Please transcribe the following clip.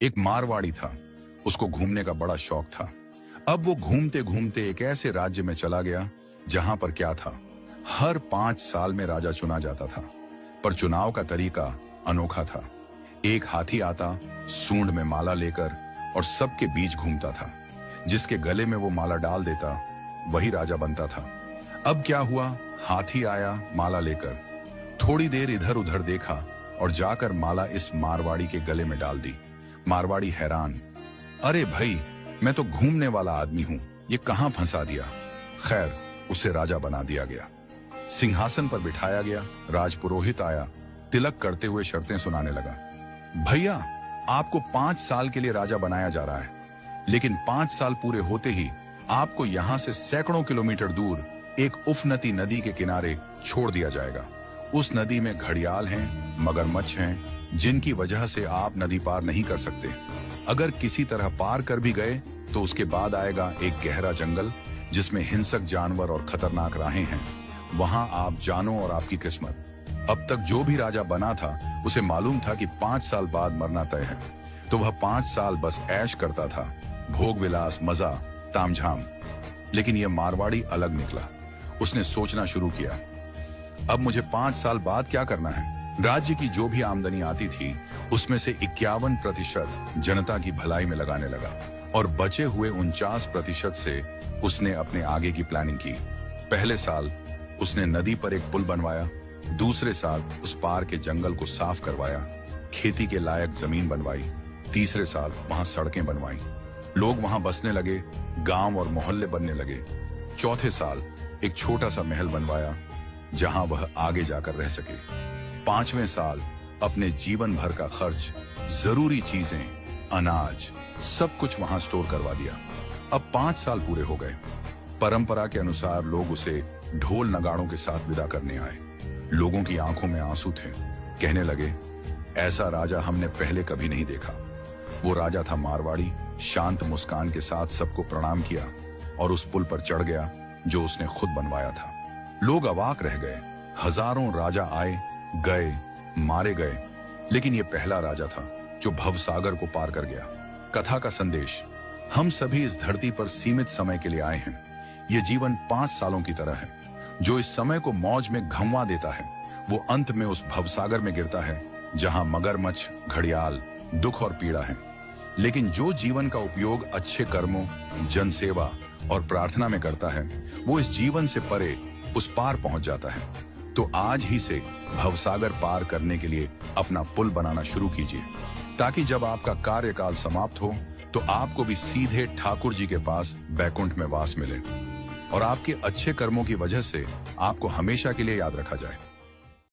एक मारवाड़ी था, उसको घूमने का बड़ा शौक था। अब वो घूमते घूमते एक ऐसे राज्य में चला गया जहां पर क्या था, हर 5 साल में राजा चुना जाता था, पर चुनाव का तरीका अनोखा था। एक हाथी आता, सूंड में माला लेकर, और सबके बीच घूमता था। जिसके गले में वो माला डाल देता वही राजा बनता था। अब क्या हुआ, हाथी आया माला लेकर, थोड़ी देर इधर उधर देखा और जाकर माला इस मारवाड़ी के गले में डाल दी। मारवाड़ी हैरान, अरे भाई, मैं तो घूमने वाला आदमी हूं, ये कहां फंसा दिया। खैर, उसे राजा बना दिया गया, सिंहासन पर बिठाया गया। राजपुरोहित आया, तिलक करते हुए शर्तें सुनाने लगा। भैया, आपको 5 साल के लिए राजा बनाया जा रहा है, लेकिन 5 साल पूरे होते ही आपको यहां से सैकड़ों किलोमीटर दूर एक उफनती नदी के किनारे छोड़ दिया जाएगा। उस नदी में घड़ियाल हैं, मगरमच्छ हैं, जिनकी वजह से आप नदी पार नहीं कर सकते। अगर किसी तरह पार कर भी गए तो उसके बाद आएगा एक गहरा जंगल जिसमें हिंसक जानवर और खतरनाक राहें हैं। वहां आप जानो और आपकी किस्मत। अब तक जो भी राजा बना था उसे मालूम था कि 5 साल बाद मरना तय है, तो वह 5 साल बस ऐश करता था, भोग विलास, मजा, तामझाम। लेकिन यह मारवाड़ी अलग निकला। उसने सोचना शुरू किया, अब मुझे 5 साल बाद क्या करना है। राज्य की जो भी आमदनी आती थी उसमें से 51% जनता की भलाई में लगाने लगा, और बचे हुए 49% से उसने अपने आगे की प्लानिंग की। पहले साल उसने नदी पर एक पुल बनवाया, दूसरे साल उस पार के जंगल को साफ करवाया, खेती के लायक जमीन बनवाई, तीसरे साल वहां सड़कें बनवाई, लोग वहां बसने लगे, गांव और मोहल्ले बनने लगे। चौथे साल एक छोटा सा महल बनवाया जहां वह आगे जाकर रह सके। 5वें साल अपने जीवन भर का खर्च, जरूरी चीजें, अनाज, सब कुछ वहां स्टोर करवा दिया। अब 5 साल पूरे हो गए। परंपरा के अनुसार लोग उसे ढोल नगाड़ों के साथ विदा करने आए। लोगों की आंखों में आंसू थे। कहने लगे, ऐसा राजा हमने पहले कभी नहीं देखा। वो राजा था मारवाड़ी, शांत मुस्कान के साथ सबको प्रणाम किया और उस पुल पर चढ़ गया जो उसने खुद बनवाया था। लोग अवाक रह गए। हजारों राजा आए गए, मारे गए, लेकिन ये पहला राजा था जो भवसागर को पार कर गया। कथा का संदेश, हम सभी इस धरती पर सीमित समय के लिए आए हैं। ये जीवन 5 सालों की तरह है। जो इस समय को मौज में घमवा देता है वो अंत में उस भवसागर में गिरता है जहां मगरमच्छ, घड़ियाल, दुख और पीड़ा है। लेकिन जो जीवन का उपयोग अच्छे कर्मों, जनसेवा और प्रार्थना में करता है वो इस जीवन से परे उस पार पहुंच जाता है। तो आज ही से भवसागर पार करने के लिए अपना पुल बनाना शुरू कीजिए, ताकि जब आपका कार्यकाल समाप्त हो तो आपको भी सीधे ठाकुर जी के पास बैकुंठ में वास मिले और आपके अच्छे कर्मों की वजह से आपको हमेशा के लिए याद रखा जाए।